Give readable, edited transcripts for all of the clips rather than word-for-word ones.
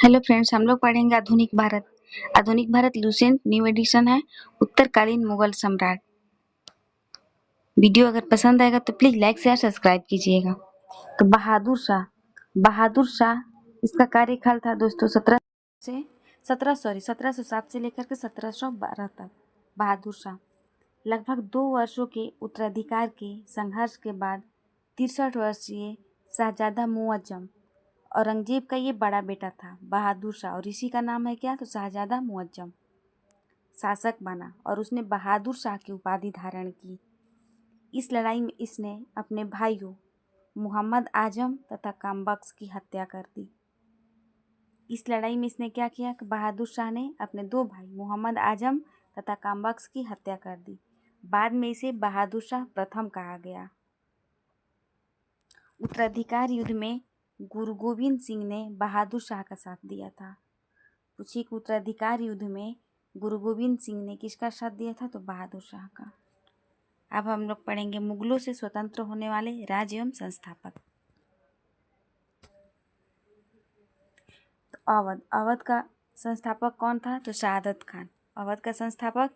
Hello friends, हम लोग पढ़ेंगे आधुनिक भारत। आधुनिक भारत लूसेंट न्यू एडिशन है। उत्तरकालीन मुगल सम्राट। वीडियो अगर पसंद आएगा तो प्लीज लाइक शेयर सब्सक्राइब कीजिएगा। तो बहादुर शाह इसका कार्यकाल था दोस्तों 1707 से लेकर के 1712 तक। बहादुर शाह लगभग 2 वर्षों के उत्तराधिकार के संघर्ष के बाद 63 वर्षीय शहजादा मुअज्जम औरंगजेब का ये बड़ा बेटा था बहादुर शाह, और इसी का नाम है क्या, तो शहजादा मुअज्जम शासक बना और उसने बहादुर शाह की उपाधि धारण की। इस लड़ाई में इसने अपने भाइयों मोहम्मद आजम तथा कामबख्श की हत्या कर दी। इस लड़ाई में इसने क्या किया कि बहादुर शाह ने अपने 2 भाई मोहम्मद आजम तथा कामबख्श की हत्या कर दी। बाद में इसे बहादुर शाह प्रथम कहा गया। उत्तराधिकार युद्ध में गुरु गोविंद सिंह ने बहादुर शाह का साथ दिया था। पूछिए कि उत्तराधिकार युद्ध में गुरु गोविंद सिंह ने किसका साथ दिया था, तो बहादुर शाह का। अब हम लोग पढ़ेंगे मुगलों से स्वतंत्र होने वाले राज्य एवं संस्थापक। तो अवध का संस्थापक कौन था, तो शहादत खान। अवध का संस्थापक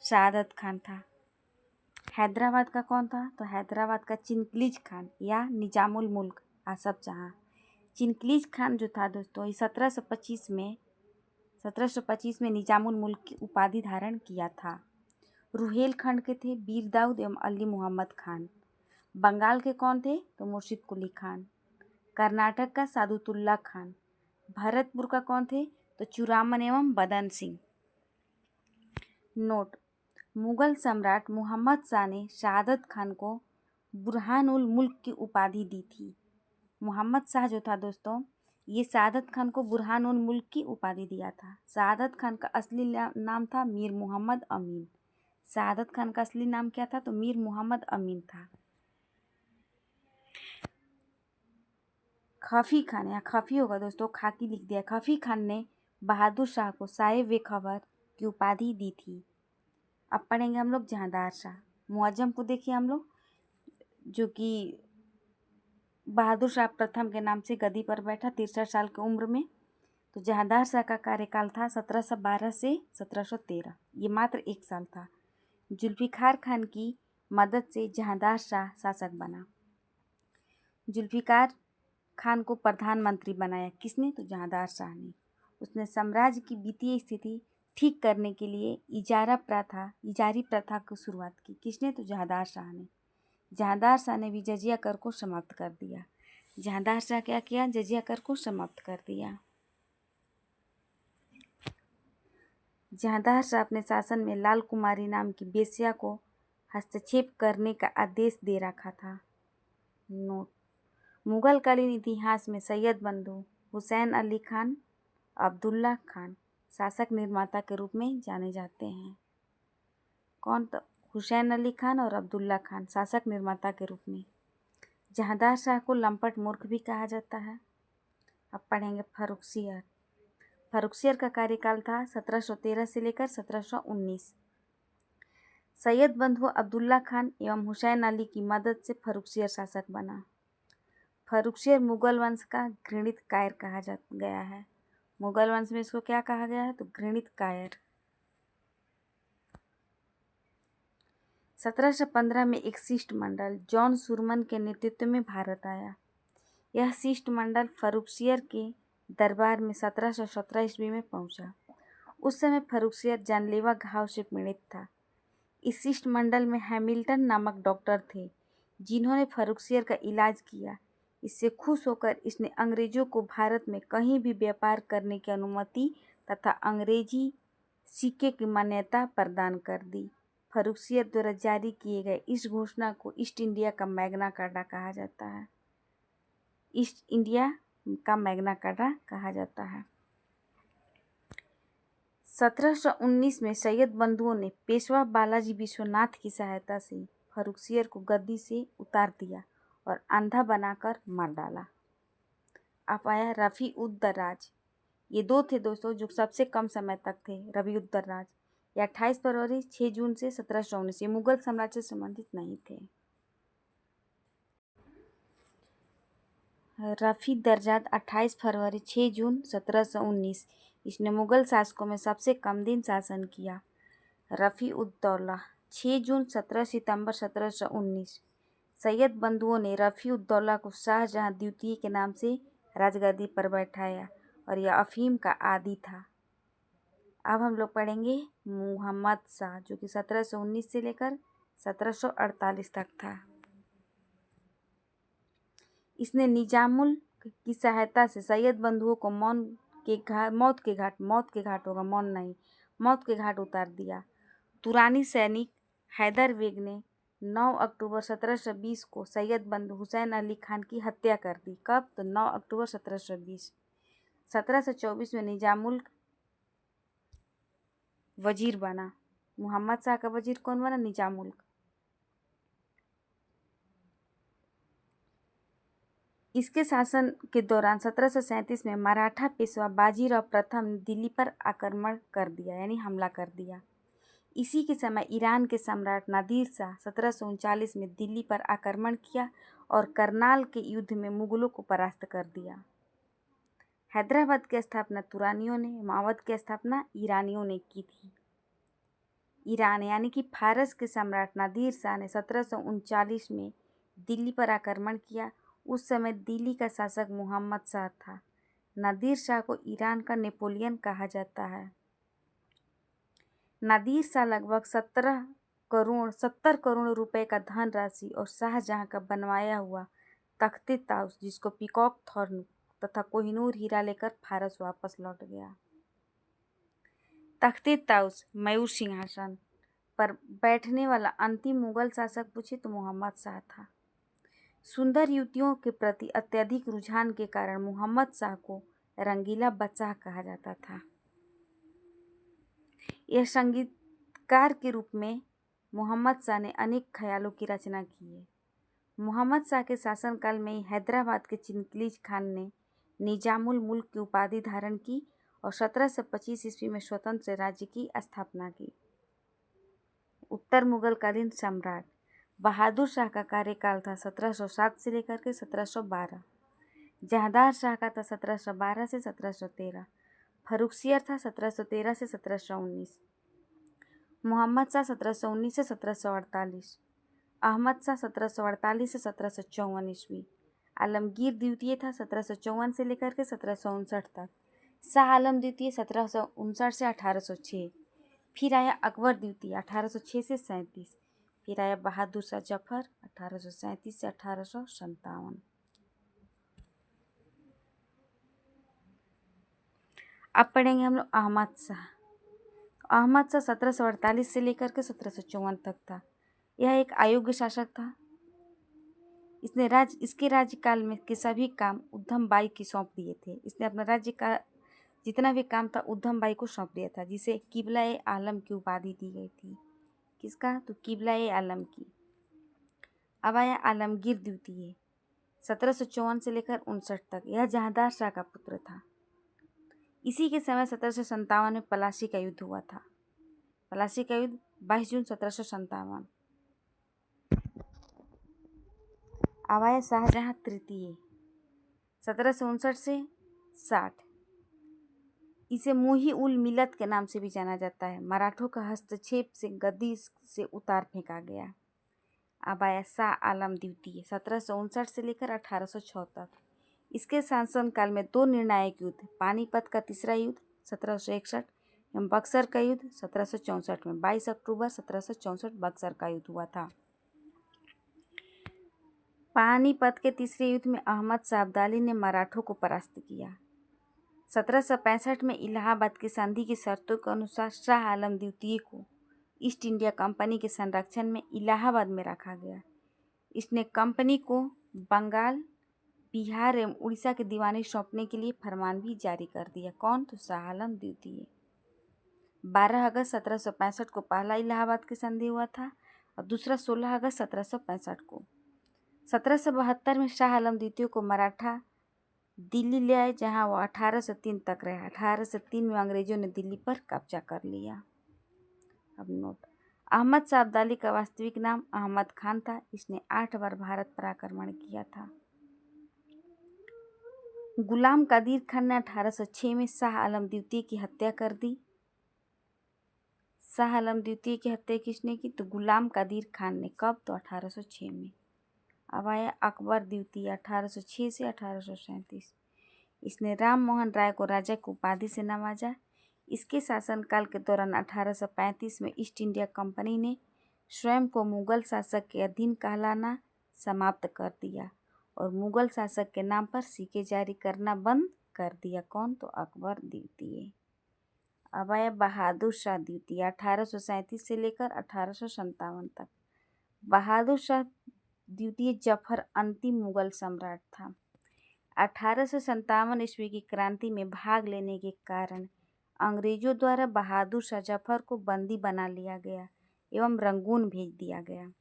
शहादत खान था। हैदराबाद का कौन था, तो हैदराबाद का चिनक्लीज खान या निजामुल मुल्क आसफ जहां। चिनक्लीज खान जो था दोस्तों, ये 1725 में निजामुल मुल्क की उपाधि धारण किया था। रुहेलखंड के थे बीर दाऊद एवं अली मोहम्मद खान। बंगाल के कौन थे, तो मुर्शिद कुली खान। कर्नाटक का सादुतुल्ला खान। भरतपुर का कौन थे, तो चूड़ामन एवं बदन सिंह। नोट: मुगल सम्राट मोहम्मद शाह ने शहादत खान को बुरहानुल मुल्क की उपाधि दी थी। मोहम्मद शाह जो था दोस्तों, ये शहादत खान को बुरहानुल मुल्क की उपाधि दिया था। शहादत खान का असली नाम था मीर मोहम्मद अमीन। शहादत खान का असली नाम क्या था, तो मीर मोहम्मद अमीन था। खफी खान, या खफी होगा दोस्तों, खाकी लिख दिया। खफी खान ने बहादुर शाह को साहिब खबर की उपाधि दी थी। अब पढ़ेंगे हम लोग जहांदार शाह। मुअज्जम को देखिए हम लोग, जो कि बहादुर शाह प्रथम के नाम से गद्दी पर बैठा 63 साल की उम्र में। तो जहांदार शाह का कार्यकाल था 1712 से 1713। ये मात्र 1 साल था। जुल्फिकार खान की मदद से जहांदार शाह शासक बना। जुल्फिकार खान को प्रधानमंत्री बनाया किसने, तो जहांदार शाह ने। उसने साम्राज्य की वित्तीय स्थिति ठीक करने के लिए इजारी प्रथा की शुरुआत की किसने, तो जहांदार शाह ने। जहांदार शाह ने भी जजिया कर को समाप्त कर दिया। जहांदार शाह क्या किया, जजिया कर को समाप्त कर दिया। जहांदार शाह अपने शासन में लाल कुमारी नाम की वेश्या को हस्तक्षेप करने का आदेश दे रखा था। नोट: मुगलकालीन इतिहास में सैयद बंधु हुसैन अली खान अब्दुल्ला खान शासक निर्माता के रूप में जाने जाते हैं। कौन, तो हुसैन अली खान और अब्दुल्ला खान शासक निर्माता के रूप में। जहांदार शाह को लंपट मूर्ख भी कहा जाता है। अब पढ़ेंगे फर्रुखसियर। फर्रुखसियर का कार्यकाल था 1713 से लेकर 1719। सैयद बंधु अब्दुल्ला खान एवं हुसैन अली की मदद से फर्रुखसियर शासक बना। फर्रुखसियर मुगल वंश का घृणित कायर कहा गया है। मुगल वंश में इसको क्या कहा गया है, तो घृणित कायर। 1715 में एक शिष्टमंडल जॉन सुरमन के नेतृत्व में भारत आया। यह शिष्टमंडल फर्रुखसियर के दरबार में 1717 ईस्वी में पहुंचा। उस समय फर्रुखसियर जानलेवा घाव से पीड़ित था। इस शिष्टमंडल में हैमिल्टन नामक डॉक्टर थे, जिन्होंने फर्रुखसियर का इलाज किया। इससे खुश होकर इसने अंग्रेजों को भारत में कहीं भी व्यापार करने की अनुमति तथा अंग्रेजी सिक्के की मान्यता प्रदान कर दी। फर्रुखसियर द्वारा जारी किए गए इस घोषणा को ईस्ट इंडिया का मैग्ना कार्टा कहा जाता है। ईस्ट इंडिया का मैग्ना कार्टा कहा जाता है। 1719 में सैयद बंधुओं ने पेशवा बालाजी विश्वनाथ की सहायता से फर्रुखसियर को गद्दी से उतार दिया और अंधा बनाकर मार डाला। अब आया रफ़ी उद दर्राज। ये 2 थे दोस्तों जो सबसे कम समय तक थे। रफ़ी उद दर्राज ये 28 फरवरी 6 जून से 1719। ये मुगल साम्राज्य से संबंधित नहीं थे। रफ़ी दर्जात 28 फरवरी 6 जून 1719। इसने मुग़ल शासकों में सबसे कम दिन शासन किया। रफ़ी उद्दौला 6 जून 17 सितंबर 1719। सैयद बंधुओं ने रफ़ी उद्दौला को शाहजहाँ द्वितीय के नाम से राजगद्दी पर बैठाया और यह अफ़ीम का आदी था। अब हम लोग पढ़ेंगे मुहम्मद शाह, जो कि 1719 से लेकर 1748 तक था। इसने निजामुल की सहायता से सैयद बंधुओं को मौत के घाट उतार दिया। तुरानी सैनिक हैदर बेग ने 9 अक्टूबर 1720 को सैयद बंधु हुसैन अली खान की हत्या कर दी। कब? तो 9 अक्टूबर 1720। 1724 में निजामुल वजीर बना। मुहम्मद शाह का वजीर कौन बना? निजामुल। इसके शासन के दौरान 1737 में मराठा पेशवा बाजीराव प्रथम ने दिल्ली पर आक्रमण कर दिया, यानी हमला कर दिया। इसी के समय ईरान के सम्राट नादिर शाह 1739 में दिल्ली पर आक्रमण किया और करनाल के युद्ध में मुगलों को परास्त कर दिया। हैदराबाद की स्थापना तुरानियों ने, अवध की स्थापना ईरानियों ने की थी। ईरान यानी कि फारस के सम्राट नादिर शाह ने 1739 में दिल्ली पर आक्रमण किया। उस समय दिल्ली का शासक मुहम्मद शाह था। नादिर शाह को ईरान का नेपोलियन कहा जाता है। नादिर शाह लगभग 70 करोड़ रुपए का धनराशि और शाहजहां का बनवाया हुआ तख्ते ताउस, जिसको पीकॉक थॉर्न तथा कोहिनूर हीरा लेकर फारस वापस लौट गया। तख्ते ताउस मयूर सिंहासन पर बैठने वाला अंतिम मुगल शासक पूछे तो मुहम्मद शाह था। सुंदर युवतियों के प्रति अत्यधिक रुझान के कारण मुहम्मद शाह को रंगीला बादशाह कहा जाता था। यह संगीतकार के रूप में मुहम्मद शाह ने अनेक ख्यालों की रचना की है। मुहम्मद शाह के शासनकाल में ही हैदराबाद के चिंतलीज खान ने निजामुल मुल्क की उपाधि धारण की और 1725 ईस्वी में स्वतंत्र राज्य की स्थापना की। उत्तर मुगलकालीन सम्राट बहादुर शाह का कार्यकाल था 1707 से लेकर के 1712। जहांदार शाह का था 1712 से 1713। फर्रुखसियर था 1713 से 1719। मुहम्मद शाह 1719 से 1748। अहमद शाह 1748 से 1754 ईस्वी। आलमगीर द्वितीय था 1754 से लेकर के 1759 तक। शाह आलम द्वितीय 1759 से 1806। फिर आया अकबर द्वितीय 1806 से 37। फिर आया बहादुर शाह जफर 1837 से 1857। अब पढ़ेंगे हम लोग अहमद शाह। अहमद शाह 1748 से लेकर के 1754 तक था। यह एक अयोग्य शासक था। इसके राज्यकाल में के सभी काम उद्धम बाई की सौंप दिए थे। इसने अपना राज्य का जितना भी काम था उद्धम बाई को सौंप दिया था, जिसे किबला-ए आलम की उपाधि दी गई थी। किसका? तो किबला-ए आलम की। अब आया आलमगीर द्वितीय 1754 से लेकर 59 तक। यह जहांदार शाह का पुत्र था। इसी के समय 1757 में पलासी का युद्ध हुआ था। पलासी का युद्ध 22 जून 1757। अब आया शाहजहां तृतीय 1759 से 60। इसे मुही उल मिलत के नाम से भी जाना जाता है। मराठों का हस्तक्षेप से गद्दी से उतार फेंका गया। अब आया शाह आलम द्वितीय 1759 से लेकर 1806 तक। इसके शासनकाल में 2 निर्णायक युद्ध, पानीपत का तीसरा युद्ध 1761 एवं बक्सर का युद्ध 1764 में 22 अक्टूबर 1764 बक्सर का युद्ध हुआ था। पानीपत के तीसरे युद्ध में अहमद शाह अब्दाली ने मराठों को परास्त किया। 1765 में इलाहाबाद की संधि की शर्तों के अनुसार शाह आलम द्वितीय को ईस्ट इंडिया कंपनी के संरक्षण में इलाहाबाद में रखा गया। इसने कंपनी को बंगाल, बिहार एवं उड़ीसा के दीवानी सौंपने के लिए फरमान भी जारी कर दिया। कौन? तो शाह आलम द्वितीय। 12 अगस्त 1765 को पहला इलाहाबाद की संधि हुआ था और दूसरा 16 अगस्त 1765 को। 1772 में शाह आलम द्वितीय को मराठा दिल्ली ले आए, जहां वो 1803 तक रहा। 1803 में अंग्रेजों ने दिल्ली पर कब्जा कर लिया। अब नोट, अहमद शाह अब्दाली का वास्तविक नाम अहमद खान था। इसने 8 बार भारत पर आक्रमण किया था। गुलाम कादिर खान ने 1806 में शाह आलम द्वितीय की हत्या कर दी। शाह आलम द्वितीय की हत्या किसने की? तो गुलाम कादिर खान ने। कब? तो 1806 में। अब आया अकबर द्वितीय 1806 से 1837। इसने राम मोहन राय को राजा की उपाधि से नवाजा। इसके शासनकाल के दौरान 1835 में ईस्ट इंडिया कंपनी ने स्वयं को मुगल शासक के अधीन कहलाना समाप्त कर दिया और मुगल शासक के नाम पर सिक्के जारी करना बंद कर दिया। कौन? तो अकबर द्वितीय। अब आया बहादुर शाह द्वितीय 1837 से लेकर 1857 तक। बहादुर शाह द्वितीय जफर अंतिम मुगल सम्राट था। 1857 ईस्वी की क्रांति में भाग लेने के कारण अंग्रेजों द्वारा बहादुर शाह जफर को बंदी बना लिया गया एवं रंगून भेज दिया गया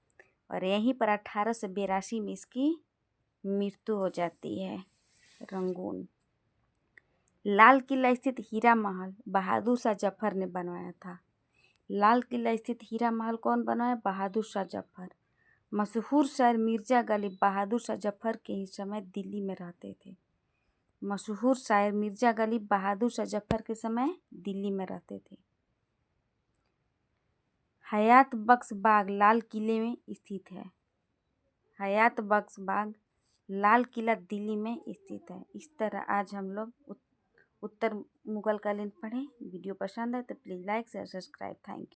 और यहीं पर 1882 में इसकी मृत्यु हो जाती है। रंगून। लाल किला स्थित हीरा महल बहादुर शाह जफर ने बनवाया था। लाल किला स्थित हीरा महल कौन बनवाया? बहादुर शाह जफर। मशहूर शायर मिर्जा गालिब बहादुर शाह जफर के ही समय दिल्ली में रहते थे। मशहूर शायर मिर्जा गालिब बहादुर शाह जफर के समय दिल्ली में रहते थे। हयात बख्श बाग लाल किले में स्थित है। हयात बख्श बाग लाल किला दिल्ली में स्थित है। इस तरह आज हम लोग उत्तर मुगल कालीन पढ़ें। वीडियो पसंद है तो please like share subscribe. Thank you.